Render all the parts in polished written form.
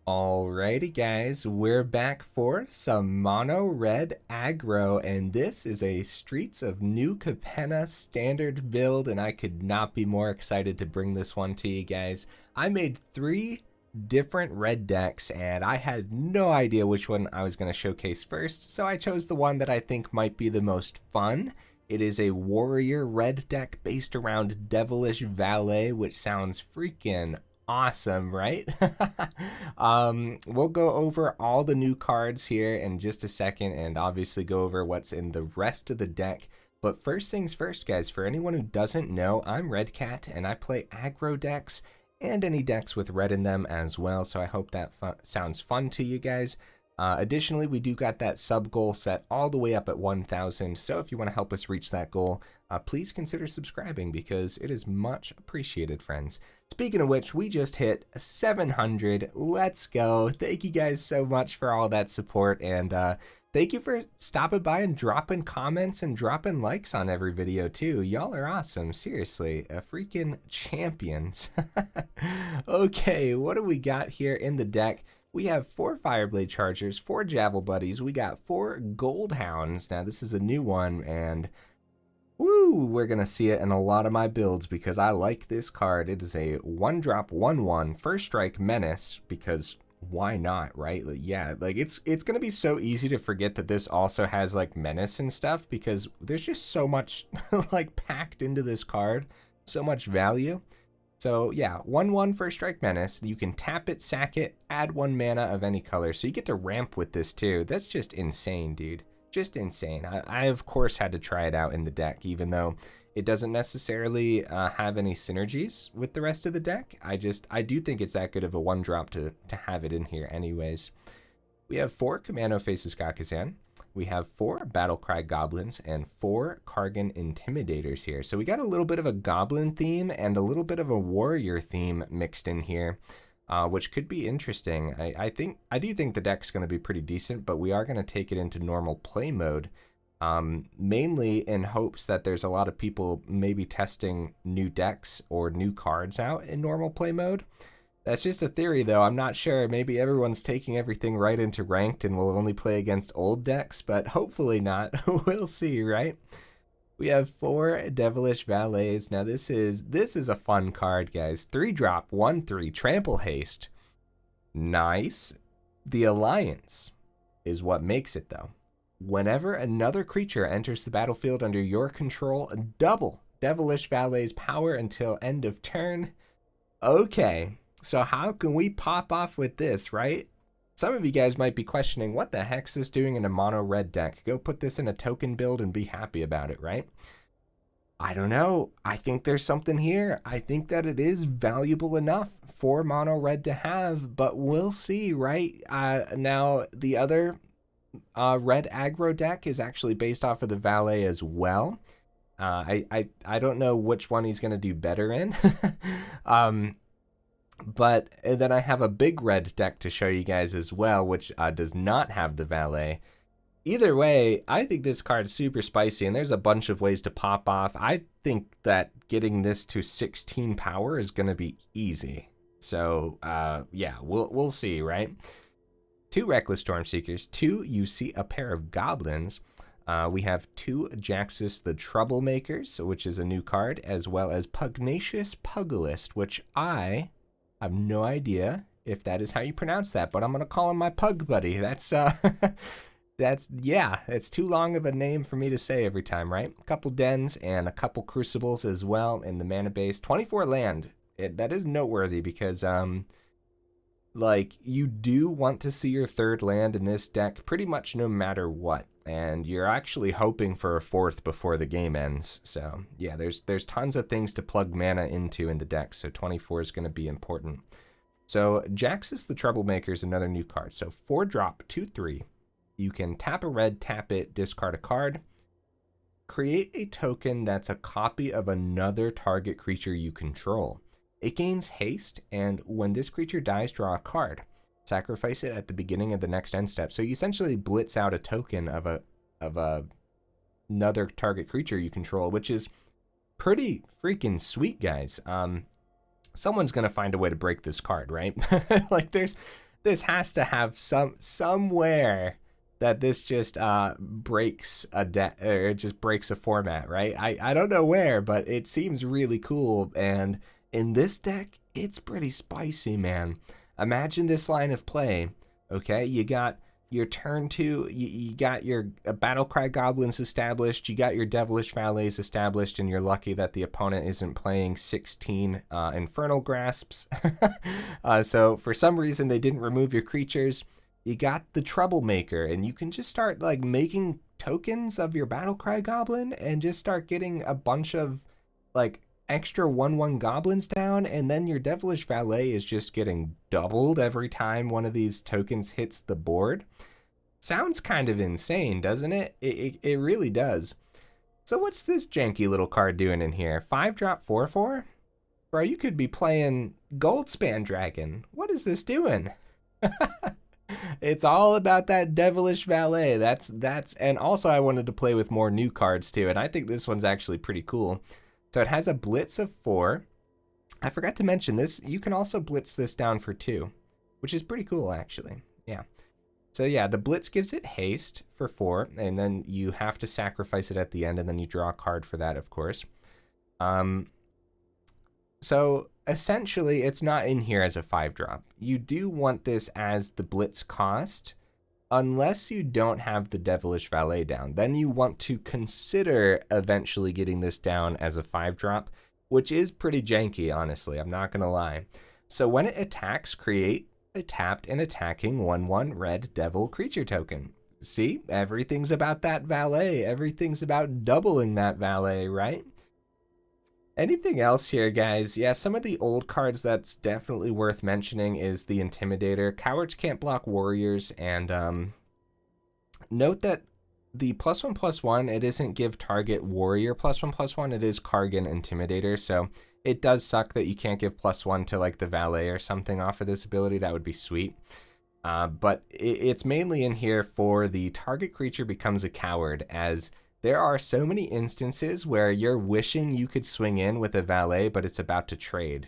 Alrighty guys, we're back for some mono red aggro, and this is a Streets of New Capenna standard build, and I could not be more excited to bring this one to you guys. I made 3 different red decks and I had no idea which one I was going to showcase first, so I chose the one that I think might be the most fun. It is a warrior red deck based around Devilish Valet, which sounds freaking awesome, right? We'll go over all the new cards here in just a second and obviously go over what's in the rest of the deck. But first things first, guys, for anyone who doesn't know, I'm Redcat and I play aggro decks and any decks with red in them as well, so I hope that sounds fun to you guys. Additionally, we do got that sub goal set all the way up at 1,000, so if you want to help us reach that goal, please consider subscribing because it is much appreciated, friends. Speaking of which, we just hit 700. Let's go. Thank you guys so much for all that support, and thank you for stopping by and dropping comments and dropping likes on every video too. Y'all are awesome, seriously, freaking champions. Okay, what do we got here in the deck? We have 4 Fireblade Chargers, 4 Javel Buddies, we got 4 Goldhounds. Now this is a new one, and woo, we're gonna see it in a lot of my builds because I like this card. It is a 1-drop 1/1 first strike menace, because why not, right? Like, yeah, like it's gonna be so easy to forget that this also has like menace and stuff because there's just so much like packed into this card, so much value. So yeah, 1/1 first strike menace. You can tap it, sack it, add 1 mana of any color. So you get to ramp with this too. That's just insane, dude. Just insane. I of course had to try it out in the deck, even though it doesn't necessarily have any synergies with the rest of the deck. I do think it's that good of a 1-drop to have it in here anyways. We have 4 Kumano faces Kakkazan. We have 4 Battle Cry Goblins and 4 Kargan Intimidators here. So we got a little bit of a Goblin theme and a little bit of a Warrior theme mixed in here, which could be interesting. I do think the deck's going to be pretty decent, but we are going to take it into normal play mode, mainly in hopes that there's a lot of people maybe testing new decks or new cards out in normal play mode. That's just a theory, though. I'm not sure. Maybe everyone's taking everything right into ranked and will only play against old decks, but hopefully not. We'll see, right? We have 4 Devilish Valets. Now this is a fun card, guys. 3-drop, 1/3, trample haste. Nice. The Alliance is what makes it, though. Whenever another creature enters the battlefield under your control, double Devilish Valet's power until end of turn. Okay. So how can we pop off with this, right? Some of you guys might be questioning, what the heck's this doing in a mono red deck? Go put this in a token build and be happy about it, right? I don't know. I think there's something here. I think that it is valuable enough for mono red to have, but we'll see, right? Now, the other red aggro deck is actually based off of the Valet as well. I don't know which one he's going to do better in. But then I have a big red deck to show you guys as well, which does not have the Valet. Either way, I think this card's super spicy, and there's a bunch of ways to pop off. I think that getting this to 16 power is going to be easy. So, yeah, we'll see, right? 2 Reckless Stormseekers, 2 you see a pair of Goblins. We have 2 Jaxis the Troublemakers, which is a new card, as well as Pugnacious Pugilist, which I have no idea if that is how you pronounce that, but I'm gonna call him my pug buddy. That's yeah, it's too long of a name for me to say every time, right? A couple dens and a couple crucibles as well in the mana base. 24 land. That is noteworthy because like, you do want to see your 3rd land in this deck pretty much no matter what, and you're actually hoping for a 4th before the game ends. So yeah, there's tons of things to plug mana into in the deck, so 24 is going to be important. So Jaxis the Troublemaker is another new card. So 4-drop 2/3. You can tap a red, tap it, discard a card. Create a token that's a copy of another target creature you control. It gains haste, and when this creature dies, draw a card. Sacrifice it at the beginning of the next end step. So you essentially blitz out a token of another target creature you control, which is pretty freaking sweet, guys. Someone's gonna find a way to break this card, right? Like this has to have somewhere that this just breaks a deck, or it just breaks a format, right? I don't know where, but it seems really cool. And in this deck, it's pretty spicy, man. Imagine this line of play. Okay, you got your turn 2, you got your Battle Cry Goblins established, you got your Devilish Valets established, and you're lucky that the opponent isn't playing 16 Infernal Grasps. So for some reason they didn't remove your creatures. You got the Troublemaker, and you can just start like making tokens of your Battle Cry Goblin and just start getting a bunch of like extra 1/1 goblins down, and then your Devilish Valet is just getting doubled every time one of these tokens hits the board. Sounds kind of insane, doesn't it? It really does. So what's this janky little card doing in here? 5-drop 4/4? Bro, you could be playing Goldspan Dragon. What is this doing? It's all about that Devilish Valet. That's and also I wanted to play with more new cards too, and I think this one's actually pretty cool. So it has a blitz of 4. I forgot to mention this. You can also blitz this down for 2, which is pretty cool, actually. Yeah. So yeah, the blitz gives it haste for 4, and then you have to sacrifice it at the end, and then you draw a card for that, of course. So essentially, it's not in here as a 5-drop. You do want this as the blitz cost, unless you don't have the Devilish Valet down. Then you want to consider eventually getting this down as a 5-drop, which is pretty janky, honestly. I'm not going to lie. So when it attacks, create a tapped and attacking 1/1 red devil creature token. See, everything's about that Valet. Everything's about doubling that Valet, right? Anything else here, guys? Yeah, some of the old cards that's definitely worth mentioning is the Intimidator. Cowards can't block warriors, and note that the +1/+1, it isn't give target warrior +1/+1, it is Kargan Intimidator, so it does suck that you can't give +1 to like the Valet or something off of this ability. That would be sweet. But it's mainly in here for the target creature becomes a coward, as there are so many instances where you're wishing you could swing in with a Valet, but it's about to trade,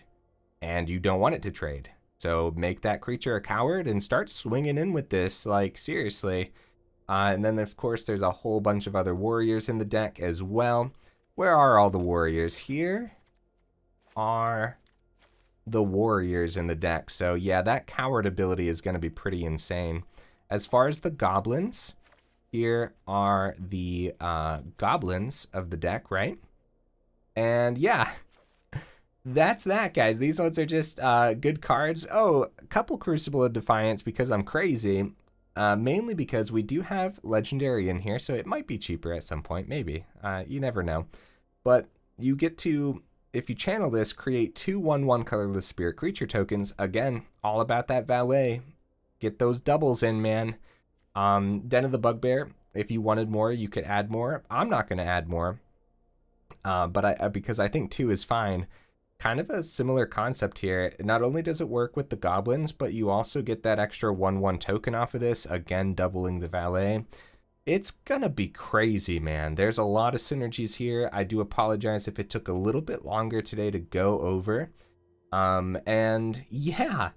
and you don't want it to trade. So make that creature a coward and start swinging in with this, like, seriously. And then, of course, there's a whole bunch of other warriors in the deck as well. Where are all the warriors? Here are the warriors in the deck. So, yeah, that coward ability is going to be pretty insane. As far as the goblins, here are the goblins of the deck, right? And yeah, that's that, guys. These ones are just good cards. Oh, a couple Crucible of Defiance because I'm crazy. Mainly because we do have Legendary in here, so it might be cheaper at some point, maybe. You never know. But you get to, if you channel this, create 2 1/1 colorless spirit creature tokens. Again, all about that Valet. Get those doubles in, man. Den of the Bugbear, if you wanted more, you could add more. I'm not going to add more, but because I think 2 is fine. Kind of a similar concept here. Not only does it work with the goblins, but you also get that extra 1/1 token off of this, again doubling the Valet. It's gonna be crazy, man. There's a lot of synergies here. I do apologize if it took a little bit longer today to go over. And yeah,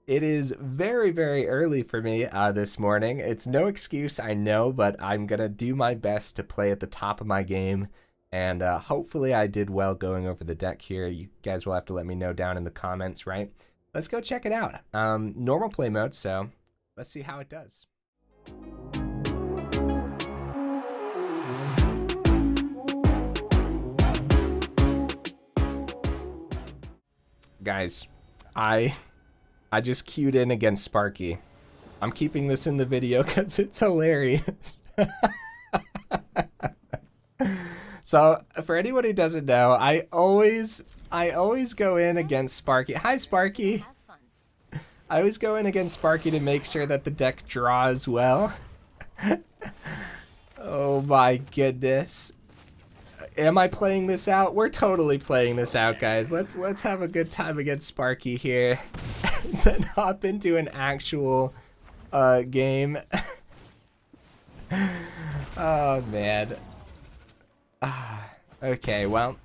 it is very, very early for me this morning. It's no excuse, I know, but I'm going to do my best to play at the top of my game. And hopefully I did well going over the deck here. You guys will have to let me know down in the comments, right? Let's go check it out. Normal play mode, so let's see how it does. Guys, I just queued in against Sparky. I'm keeping this in the video because it's hilarious. So, for anyone who doesn't know, I always go in against Sparky. Hi, Sparky. I always go in against Sparky to make sure that the deck draws well. Oh my goodness. Am I playing this out? We're totally playing this out, guys. Let's have a good time against Sparky here. And then hop into an actual game. Oh man. Okay, well,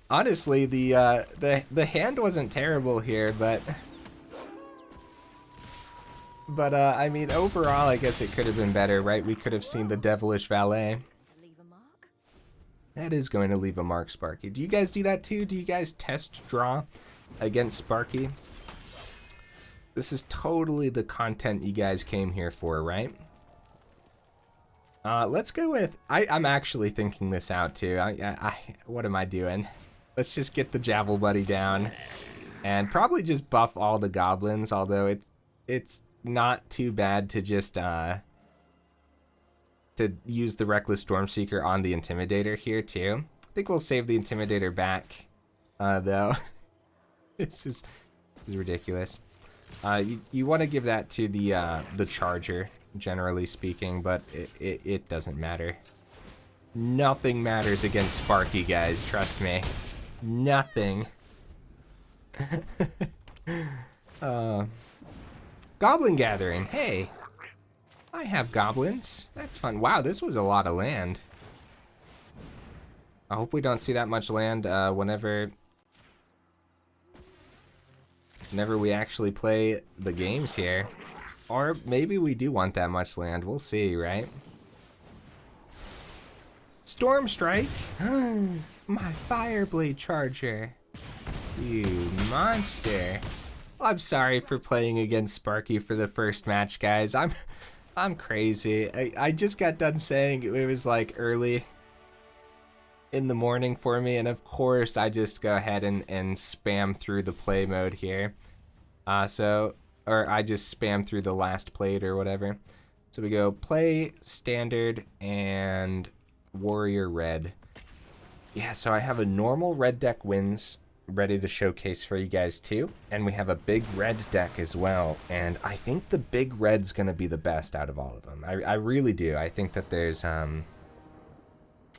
honestly, the hand wasn't terrible here, but But, I mean, overall, I guess it could have been better, right? We could have seen the Devilish Valet. That is going to leave a mark, Sparky. Do you guys do that too? Do you guys test draw against Sparky? This is totally the content you guys came here for, right? Let's go with... I'm actually thinking this out, too. What am I doing? Let's just get the Javel Buddy down. And probably just buff all the goblins, although it's not too bad to just... to use the Reckless Stormseeker on the Intimidator here, too. I think we'll save the Intimidator back, though. This is ridiculous. You want to give that to the Charger, generally speaking, but it doesn't matter. Nothing matters against Sparky, guys, trust me. Nothing. Goblin Gathering, hey. I have goblins. That's fun. Wow, this was a lot of land. I hope we don't see that much land whenever we actually play the games here. Or maybe we do want that much land. We'll see, right? Storm Strike. My Fireblade Charger. You monster. I'm sorry for playing against Sparky for the first match, guys. I'm crazy. I just got done saying it was like early in the morning for me, and of course I just go ahead and spam through the play mode here. Or I just spam through the last plate or whatever. So we go play, standard, and warrior red. Yeah, so I have a normal red deck wins ready to showcase for you guys too, and we have a big red deck as well, and I think the big red's gonna be the best out of all of them. I really do. I think that there's I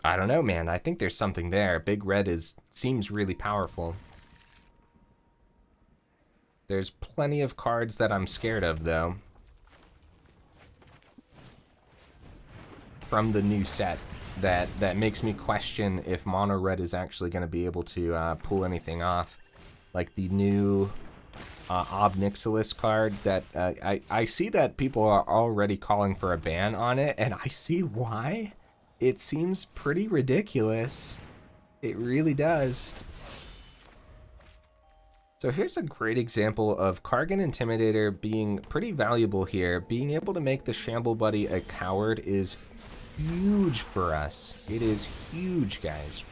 don't know, man, I think there's something there. Big red seems really powerful. There's plenty of cards that I'm scared of, though, from the new set that makes me question if mono red is actually going to be able to pull anything off, like the new Ob Nixilis card that I see that people are already calling for a ban on it, and I see why. It seems pretty ridiculous. It really does. So here's a great example of Kargan Intimidator being pretty valuable here. Being able to make the Shamble Buddy a coward is huge for us. It is huge, guys.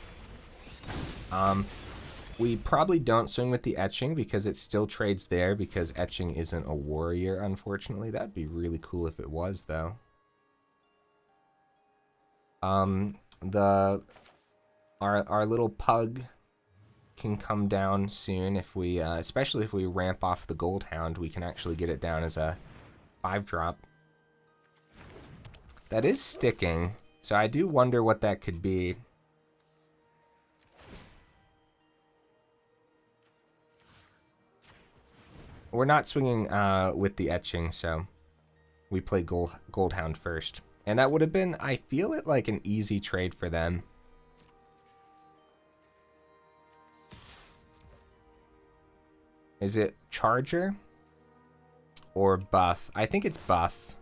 We probably don't swing with the Etching because it still trades there, because Etching isn't a warrior, unfortunately. That'd be really cool if it was, though. Our little pug can come down soon if we, especially if we ramp off the Goldhound, we can actually get it down as a 5-drop. That is sticking, so I do wonder what that could be. We're not swinging with the Etching, so we play Goldhound first. And that would have been, I feel it, like an easy trade for them. Is it Charger or buff? I think it's buff.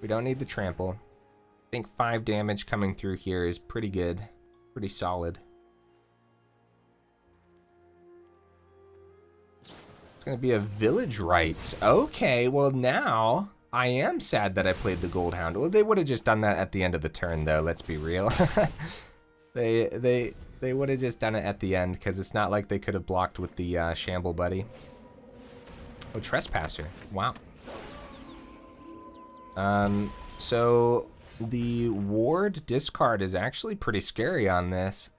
We don't need the trample. I think 5 damage coming through here is pretty good. Pretty solid. It's going to be a Village Rites. Okay, well now I am sad that I played the Goldhound. Well, they would have just done that at the end of the turn, though. Let's be real. They would have just done it at the end, because it's not like they could have blocked with the Shamble Buddy. Oh, Trespasser. Wow. So the Ward discard is actually pretty scary on this.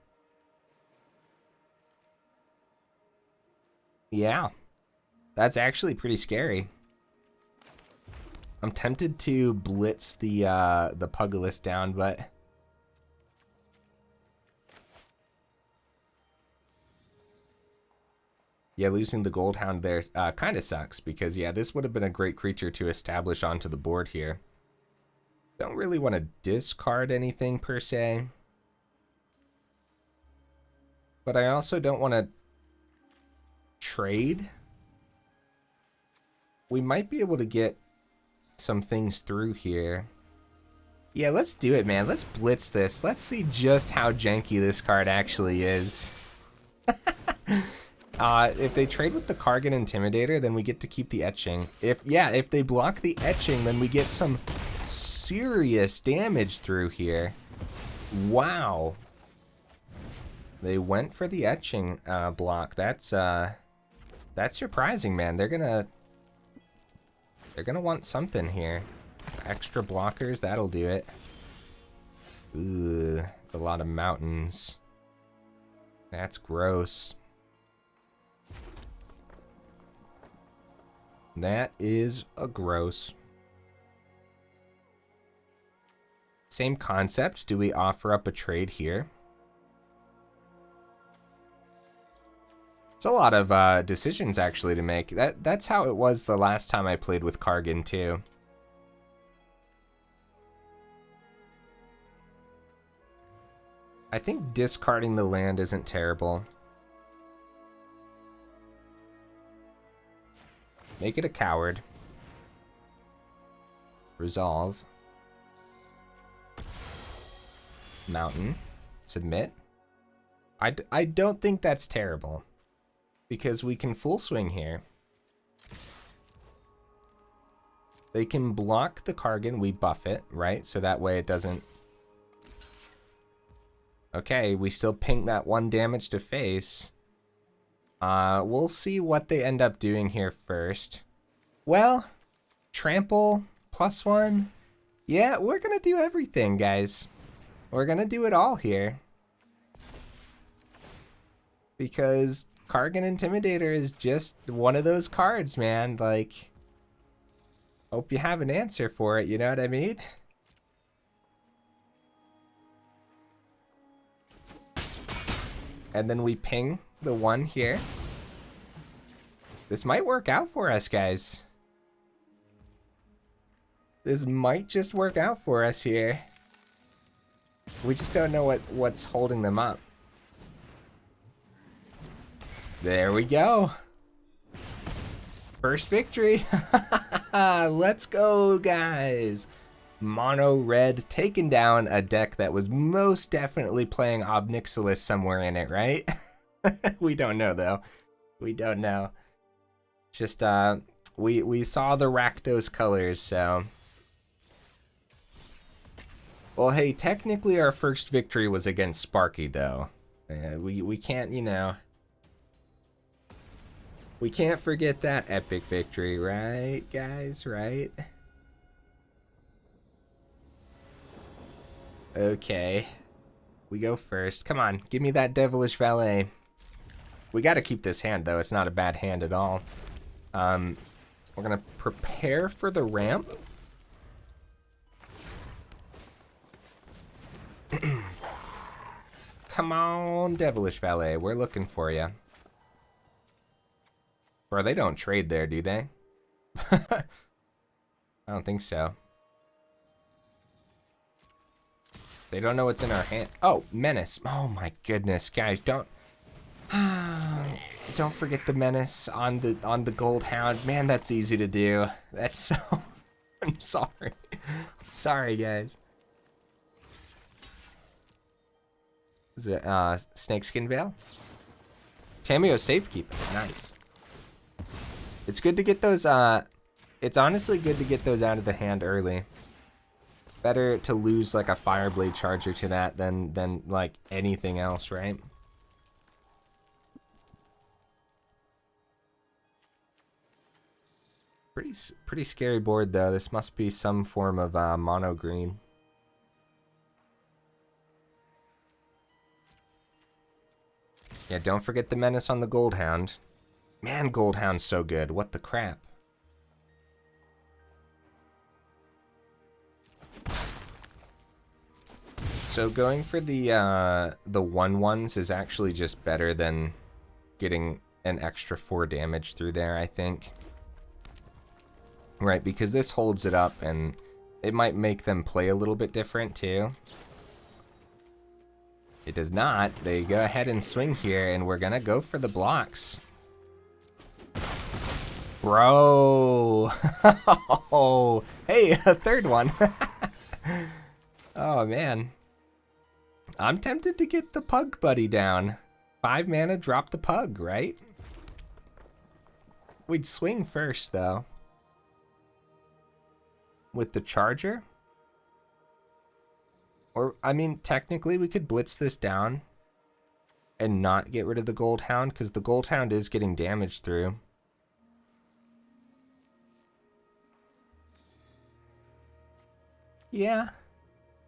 Yeah. That's actually pretty scary. I'm tempted to blitz the Pugilist down, but yeah, losing the Goldhound there kind of sucks, because yeah, this would have been a great creature to establish onto the board here. Don't really want to discard anything per se, but I also don't want to trade. we might be able to get some things through here. Yeah, let's do it, man. Let's blitz this. Let's see just how janky this card actually is. If they trade with the Kargan Intimidator, then we get to keep the etching. If they block the etching, then we get some serious damage through here. Wow. They went for the etching block. That's surprising, man. They're gonna want something here. Extra blockers, that'll do it. Ooh, it's a lot of mountains. That's gross. That is a gross. Same concept. Do we offer up a trade here? It's a lot of decisions actually to make. That's how it was the last time I played with Kargan too. I think discarding the land isn't terrible. Make it a coward. Resolve. Mountain. Submit. I don't think that's terrible. Because we can full swing here. They can block the Kargan, we buff it, right? So that way it doesn't... Okay, we still ping that 1 damage to face. We'll see what they end up doing here first. Well, trample, +1. Yeah, we're gonna do everything, guys. We're gonna do it all here. Because Kargan Intimidator is just one of those cards, man. Like, hope you have an answer for it, you know what I mean? And then we ping the 1 here. This might work out for us, guys. This might just work out for us here. We just don't know what's holding them up. There we go. First victory. Let's go, guys. Mono red taking down a deck that was most definitely playing Obnixilis somewhere in it, right? We don't know, though. We don't know. Just, we saw the Rakdos colors, so... Well, hey, technically our first victory was against Sparky, though. We can't, you know... We can't forget that epic victory, right, guys? Right? Okay. We go first. Come on, give me that Devilish Valet. We gotta keep this hand, though. It's not a bad hand at all. We're gonna prepare for the ramp. Come on, Devilish Valet. We're looking for you. Bro, they don't trade there, do they? I don't think so. They don't know what's in our hand. Oh, Menace. Oh my goodness, guys, don't forget the Menace on the Goldhound. Man, that's easy to do. That's so I'm sorry. Sorry, guys. Is it Snakeskin Veil? Tameo Safekeeping. Nice. It's good to get those, it's honestly good to get those out of the hand early. Better to lose like a Fireblade Charger to that than like anything else, right? Pretty scary board though. This must be some form of mono green. Yeah, don't forget the Menace on the Goldhound. Man, Goldhound's so good. What the crap? So going for the 1/1s is actually just better than getting an extra 4 damage through there, I think. Right, because this holds it up and it might make them play a little bit different too. It does not. They go ahead and swing here and we're gonna go for the blocks. Bro. Oh, hey, a third one. Oh, man. I'm tempted to get the Pug Buddy down. 5 mana, drop the Pug, right? We'd swing first, though. With the Charger? Or, I mean, technically we could blitz this down and not get rid of the Goldhound, because the Goldhound is getting damage through. Yeah.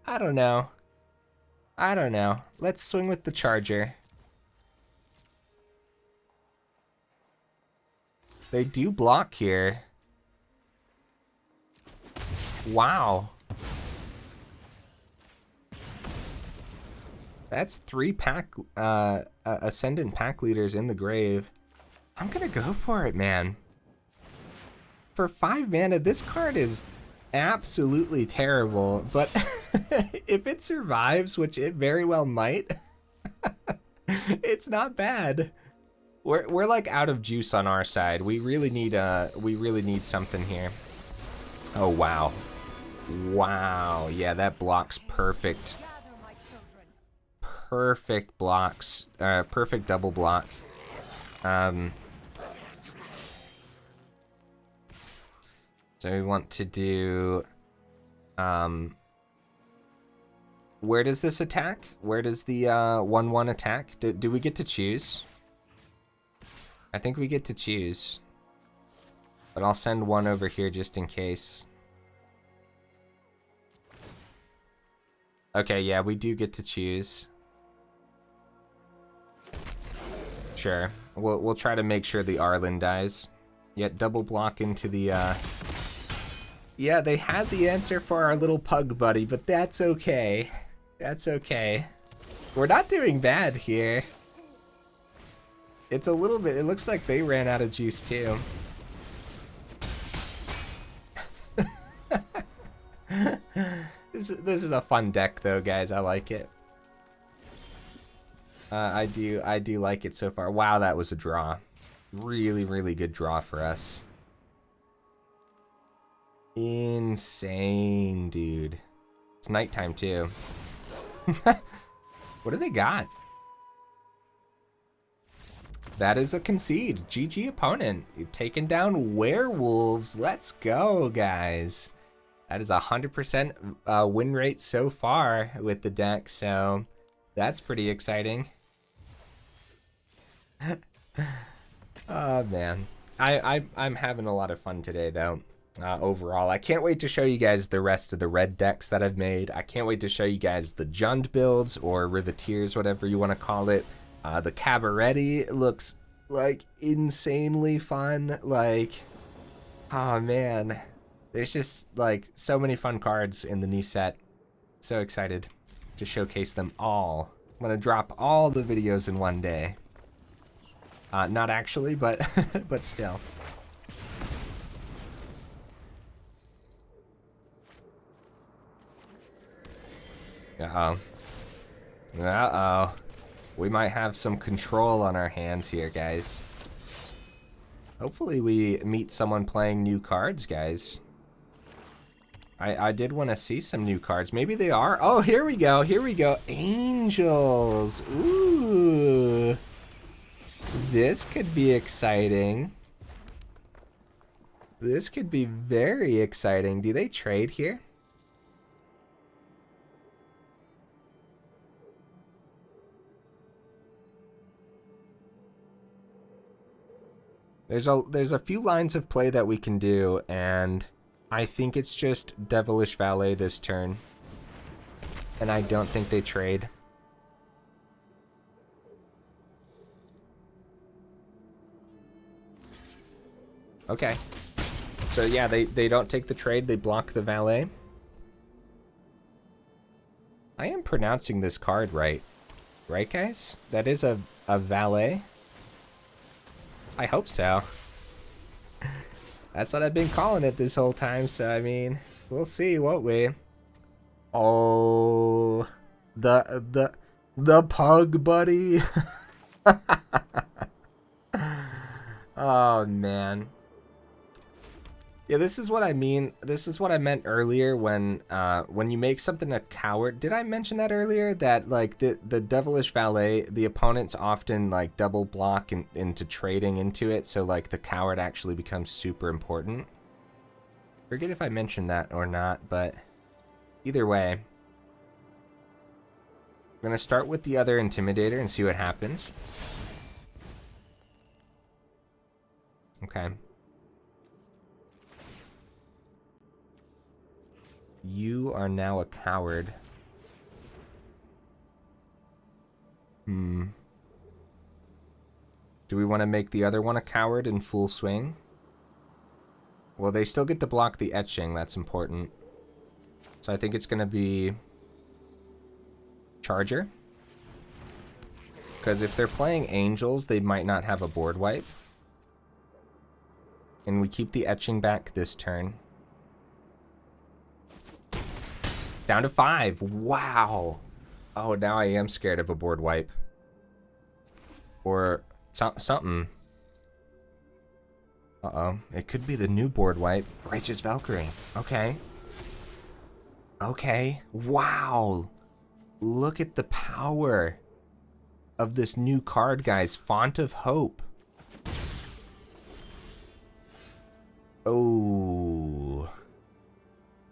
I don't know. I don't know. Let's swing with the Charger. They do block here. Wow. That's 3 pack, Ascendant pack leaders in the grave. I'm gonna go for it, man. For 5 mana, this card is absolutely terrible, but if it survives, which it very well might, it's not bad. We're like out of juice on our side. We really need something here. Oh wow. Wow. Yeah, that blocks perfect. Perfect blocks. Perfect double block. So we want to do where does this attack? Where does the 1/1 attack? Do we get to choose? I think we get to choose. But I'll send one over here just in case. Okay, yeah, we do get to choose. Sure. We'll try to make sure the Arlen dies. Yet double block into the Yeah, they had the answer for our little Pug Buddy, but that's okay. That's okay. We're not doing bad here. It's a little bit, it looks like they ran out of juice too. This is a fun deck though, guys. I like it. I do like it so far. Wow, that was a draw. Really, really good draw for us. Insane, dude. It's nighttime too. What do they got? That is a concede. GG opponent. You've taken down werewolves. Let's go, guys. That is 100% win rate so far with the deck, so that's pretty exciting. Oh, man. I'm having a lot of fun today, though, overall. I can't wait to show you guys the rest of the red decks that I've made. I can't wait to show you guys the Jund builds, or Riveteers, whatever you want to call it. The Cabaretti looks like insanely fun. Like, oh man, there's just like so many fun cards in the new set. So excited to showcase them all. I'm gonna drop all the videos in one day. Not actually, but but still. Uh-oh. Uh-oh. We might have some control on our hands here, guys. Hopefully we meet someone playing new cards, guys. I did want to see some new cards. Maybe they are. Oh, here we go. Here we go. Angels. Ooh. This could be exciting. This could be very exciting. Do they trade here? There's a few lines of play that we can do, and I think it's just Devilish Valet this turn. And I don't think they trade. Okay. So yeah, they don't take the trade, they block the Valet. I am pronouncing this card right. Right, guys? That is a Valet? I hope so. That's what I've been calling it this whole time, so I mean, we'll see, won't we? Oh, the Pug Buddy. Oh man. Yeah, this is what I mean. This is what I meant earlier when you make something a coward. Did I mention that earlier? That like the Devilish Valet, the opponents often like double block into trading into it, so like the coward actually becomes super important. Forget if I mentioned that or not, but either way. I'm gonna start with the other Intimidator and see what happens. Okay. You are now a coward. Do we want to make the other one a coward in full swing? Well, they still get to block the etching. That's important. So I think it's going to be Charger. Because if they're playing Angels, they might not have a board wipe. And we keep the etching back this turn. Down to 5. Wow. Oh, now I am scared of a board wipe. Or something. Uh-oh. It could be the new board wipe. Righteous Valkyrie. Okay. Okay. Wow. Look at the power of this new card, guys. Font of Hope. Oh.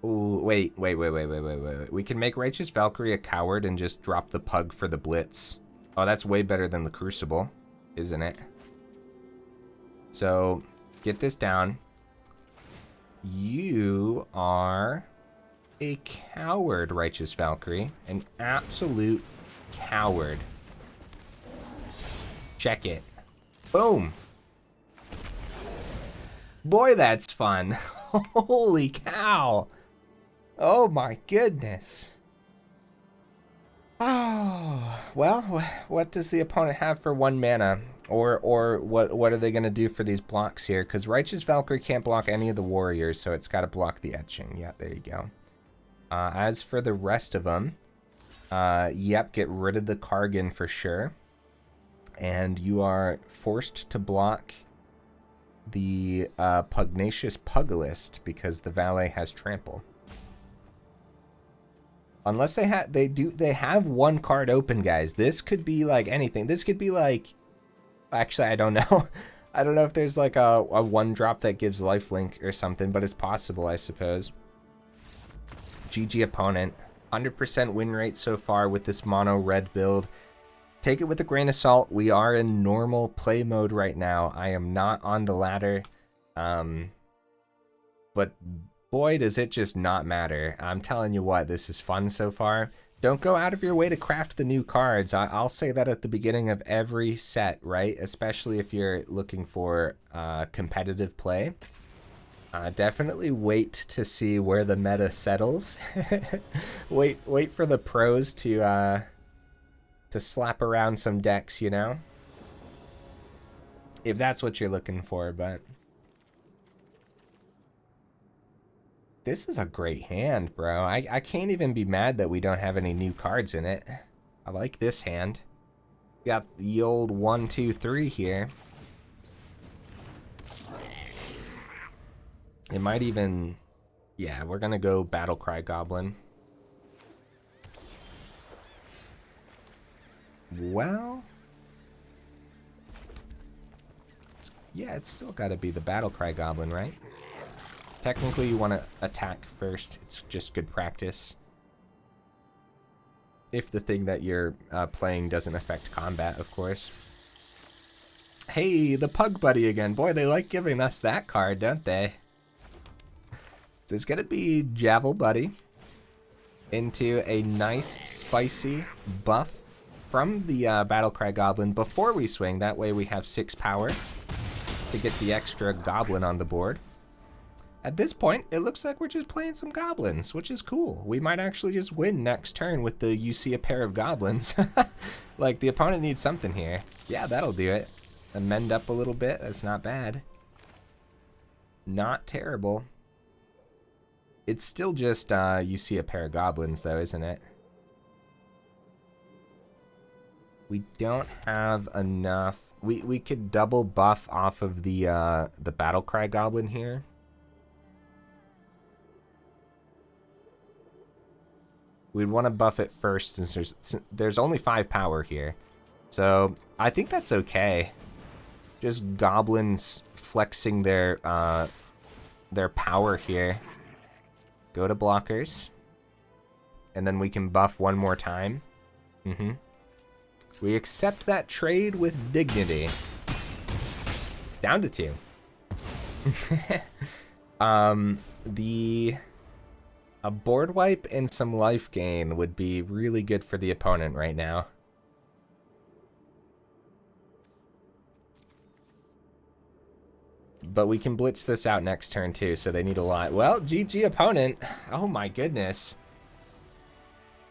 Ooh, wait. We can make Righteous Valkyrie a coward and just drop the Pug for the Blitz. Oh, that's way better than the Crucible, isn't it? So, get this down. You are a coward, Righteous Valkyrie. An absolute coward. Check it. Boom. Boy, that's fun. Holy cow. Oh my goodness. Oh, well, what does the opponent have for 1 mana? Or what are they going to do for these blocks here? Because Righteous Valkyrie can't block any of the warriors, so it's got to block the etching. Yeah, there you go. As for the rest of them, yep, get rid of the Kargan for sure. And you are forced to block the Pugnacious Pugilist because the Valet has trample. Unless they have 1 card open, guys. This could be like anything. This could be like, actually, I don't know. I don't know if there's like a 1-drop that gives lifelink or something, but it's possible, I suppose. GG opponent. 100% win rate so far with this mono red build. Take it with a grain of salt. We are in normal play mode right now. I am not on the ladder. But boy, does it just not matter. I'm telling you what, this is fun so far. Don't go out of your way to craft the new cards. I'll say that at the beginning of every set, right? Especially if you're looking for competitive play. Definitely wait to see where the meta settles. wait for the pros to slap around some decks, you know? If that's what you're looking for, but... This is a great hand, bro. I can't even be mad that we don't have any new cards in it. I like this hand. Got the old 1, 2, 3 here. It might even... Yeah, we're gonna go Battle Cry Goblin. Well... it's still gotta be the Battle Cry Goblin, right? Technically, you want to attack first. It's just good practice. If the thing that you're playing doesn't affect combat, of course. Hey, the Pug Buddy again. Boy, they like giving us that card, don't they? So it's going to be Javel Buddy into a nice, spicy buff from the Battle Cry Goblin before we swing. That way we have 6 power to get the extra Goblin on the board. At this point, it looks like we're just playing some goblins, which is cool. We might actually just win next turn with the you see a pair of goblins. Like, the opponent needs something here. Yeah, that'll do it. Amend up a little bit. That's not bad. Not terrible. It's still just you see a pair of goblins, though, isn't it? We don't have enough. We could double buff off of the Battle Cry Goblin here. We'd want to buff it first since there's only 5 power here. So I think that's okay. Just goblins flexing their power here. Go to blockers. And then we can buff one more time. We accept that trade with dignity. Down to 2. A board wipe and some life gain would be really good for the opponent right now. But we can blitz this out next turn too, so they need a lot. Well, GG opponent. Oh my goodness.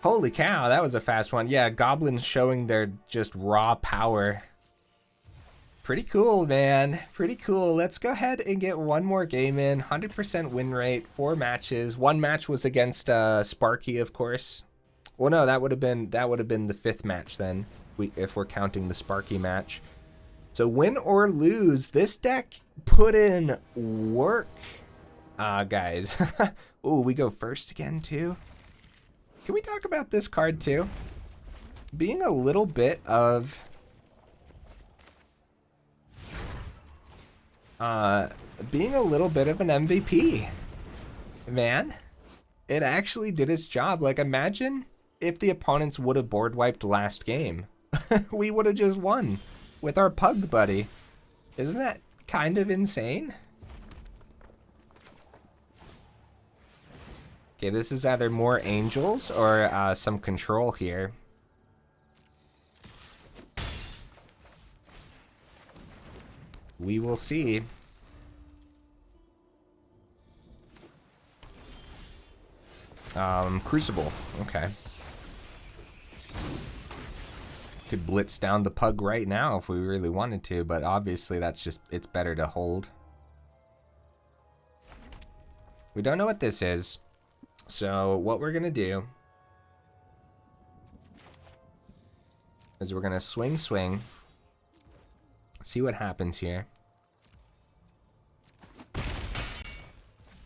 Holy cow, that was a fast one. Yeah, goblins showing their just raw power. Pretty cool, man. Pretty cool. Let's go ahead and get one more game in. 100% win rate, 4 matches. 1 match was against Sparky, of course. Well, no, that would have been the 5th match then, if we're counting the Sparky match. So win or lose, this deck put in work, guys. Ooh, we go first again too. Can we talk about this card too? Being a little bit of an MVP, man. It actually did its job. Like, imagine if the opponents would have board wiped last game. We would have just won with our pug buddy. Isn't that kind of insane? Okay, this is either more angels or some control here. We will see. Crucible. Okay. Could blitz down the pug right now if we really wanted to, but obviously that's just, it's better to hold. We don't know what this is, so what we're gonna do is we're gonna swing, see what happens here.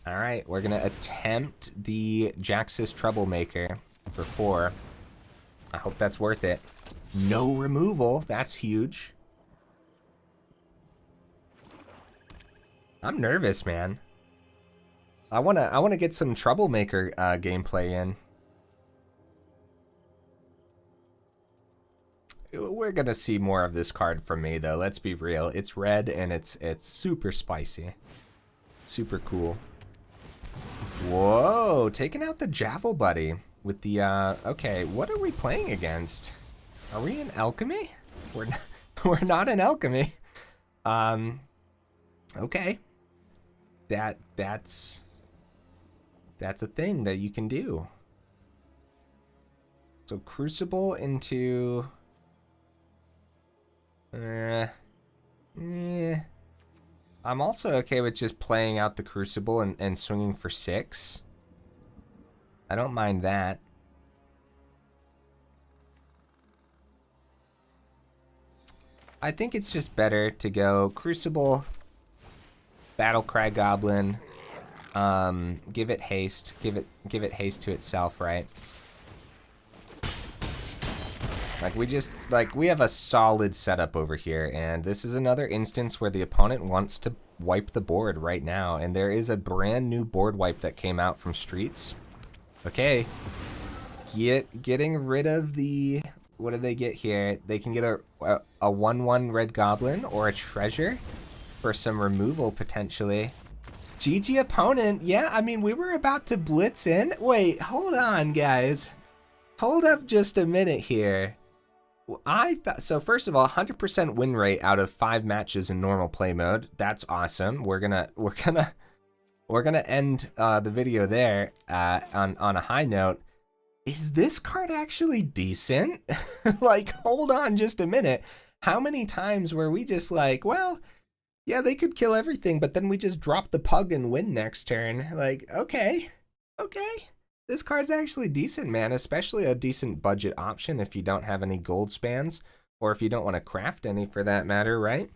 All right, we're gonna attempt the Jaxis Troublemaker for 4. I hope that's worth it. No removal, that's huge. I'm nervous, man. I wanna get some Troublemaker gameplay in. We're gonna see more of this card from me though. Let's be real. It's red and it's super spicy, super cool. Whoa, taking out the Javel Buddy with the okay. What are we playing against? Are we in alchemy? We're not in alchemy. Okay. That's a thing that you can do. So Crucible into I'm also okay with just playing out the Crucible and swinging for 6. I don't mind that. I think it's just better to go Crucible, Battle Cry Goblin, give it haste, give it haste to itself, right? Like we have a solid setup over here, and this is another instance where the opponent wants to wipe the board right now, and there is a brand new board wipe that came out from Streets. Okay, getting rid of the, what do they get here? They can get a 1/1 red goblin or a treasure for some removal potentially. GG opponent. Yeah, I mean, we were about to blitz in. Wait, hold on, guys. Hold up just a minute here. I thought, so first of all, 100% win rate out of 5 matches in normal play mode. That's awesome. We're gonna end the video there on a high note. Is this card actually decent? Like, hold on just a minute. How many times were we just like, well, yeah, they could kill everything, but then we just drop the pug and win next turn. Like, okay. This card's actually decent, man, especially a decent budget option if you don't have any gold spans, or if you don't want to craft any for that matter, right?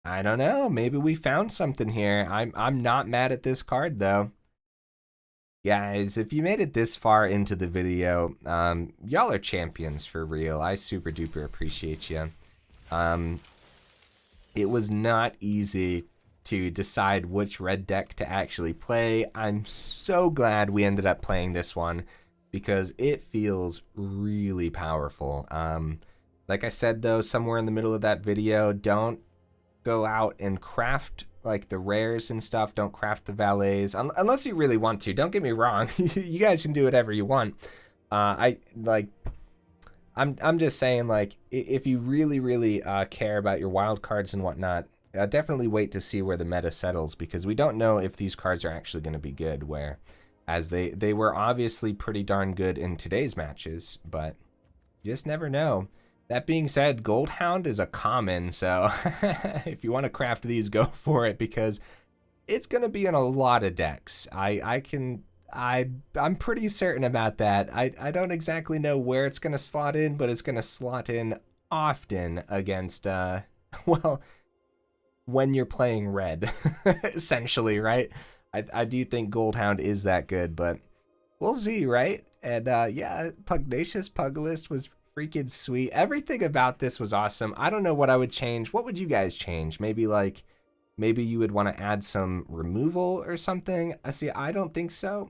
I don't know, maybe we found something here. I'm not mad at this card though. Guys, if you made it this far into the video, y'all are champions for real. I super duper appreciate you. It was not easy to decide which red deck to actually play. I'm so glad we ended up playing this one because it feels really powerful. Like I said though, somewhere in the middle of that video, don't go out and craft like the rares and stuff. Don't craft the valets unless you really want to. Don't get me wrong. You guys can do whatever you want. I'm just saying, like, if you really care about your wild cards and whatnot, definitely wait to see where the meta settles, because we don't know if these cards are actually going to be good, where as they were obviously pretty darn good in today's matches, but you just never know. That being said, Goldhound is a common, so if you want to craft these, go for it, because it's going to be in a lot of decks. I'm pretty certain about that. I don't exactly know where it's going to slot in, but it's going to slot in often against, well, when you're playing red, essentially, right? I do think Goldhound is that good, but we'll see, right? And yeah, Pugnacious Pugilist was freaking sweet. Everything about this was awesome. I don't know what I would change. What would you guys change? Maybe you would want to add some removal or something. See, I don't think so.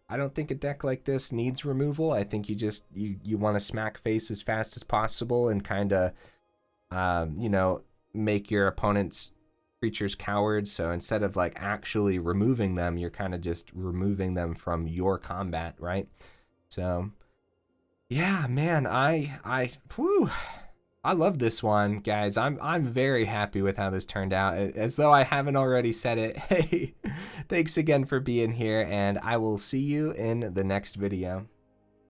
I don't think a deck like this needs removal. I think you want to smack face as fast as possible and kind of, you know, make your opponent's creatures cowards. So instead of like actually removing them, you're kind of just removing them from your combat, right? So yeah, man, I love this one, guys. I'm very happy with how this turned out. As though I haven't already said it. Hey, thanks again for being here, and I will see you in the next video.